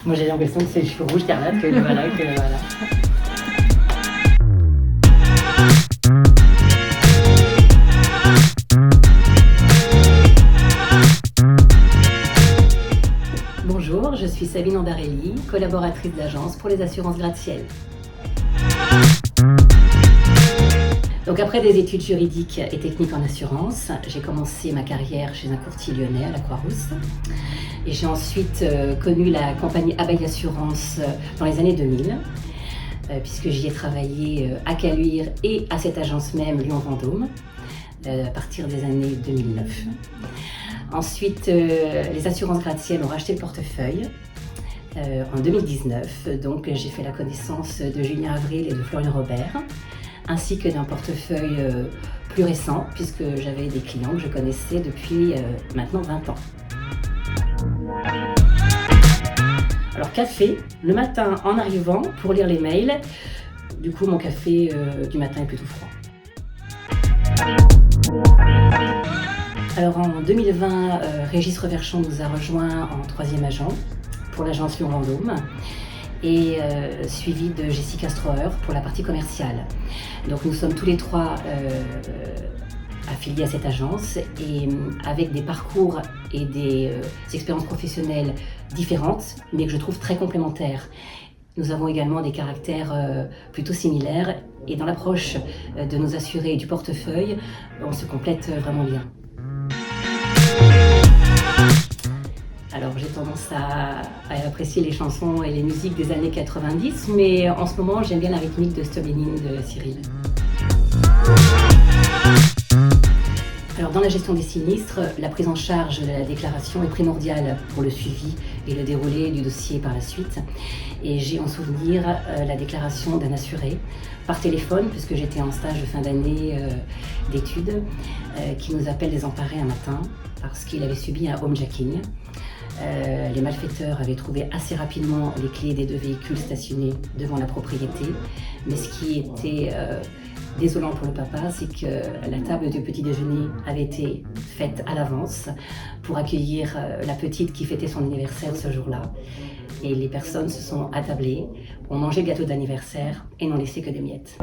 Moi j'ai l'impression que c'est le cheveu rouge carnate, que voilà. Bonjour, je suis Sabine Andarelli, collaboratrice d'agence pour les assurances gratte-ciel. Donc après des études juridiques et techniques en assurance, j'ai commencé ma carrière chez un courtier lyonnais à la Croix-Rousse. Et j'ai ensuite connu la compagnie Abeille Assurance dans les années 2000, puisque j'y ai travaillé à Caluire et à cette agence même Lyon-Vendôme, à partir des années 2009. Ensuite, les assurances gratte-ciel ont racheté le portefeuille en 2019. Donc j'ai fait la connaissance de Julien Avril et de Florian Robert, ainsi que d'un portefeuille plus récent, puisque j'avais des clients que je connaissais depuis maintenant 20 ans. Alors café, le matin en arrivant pour lire les mails. Du coup, mon café du matin est plutôt froid. Alors en 2020, Régis Reverchon nous a rejoint en 3e agent pour l'agence Lyon-Vendôme et suivi de Jessica Stroher pour la partie commerciale. Donc nous sommes tous les trois affiliés à cette agence et avec des parcours et des expériences professionnelles différentes, mais que je trouve très complémentaires. Nous avons également des caractères plutôt similaires et dans l'approche de nos assurés et du portefeuille, on se complète vraiment bien. Alors j'ai tendance à apprécier les chansons et les musiques des années 90, mais en ce moment j'aime bien la rythmique de Stubblinin de Cyril. Alors dans la gestion des sinistres, la prise en charge de la déclaration est primordiale pour le suivi et le déroulé du dossier par la suite. Et j'ai en souvenir la déclaration d'un assuré par téléphone, puisque j'étais en stage de fin d'année d'études, qui nous appelle désemparé un matin parce qu'il avait subi un homejacking. Les malfaiteurs avaient trouvé assez rapidement les clés des 2 véhicules stationnés devant la propriété, mais ce qui était désolant pour le papa, c'est que la table du petit déjeuner avait été faite à l'avance pour accueillir la petite qui fêtait son anniversaire ce jour-là. Et les personnes se sont attablées, ont mangé le gâteau d'anniversaire et n'ont laissé que des miettes.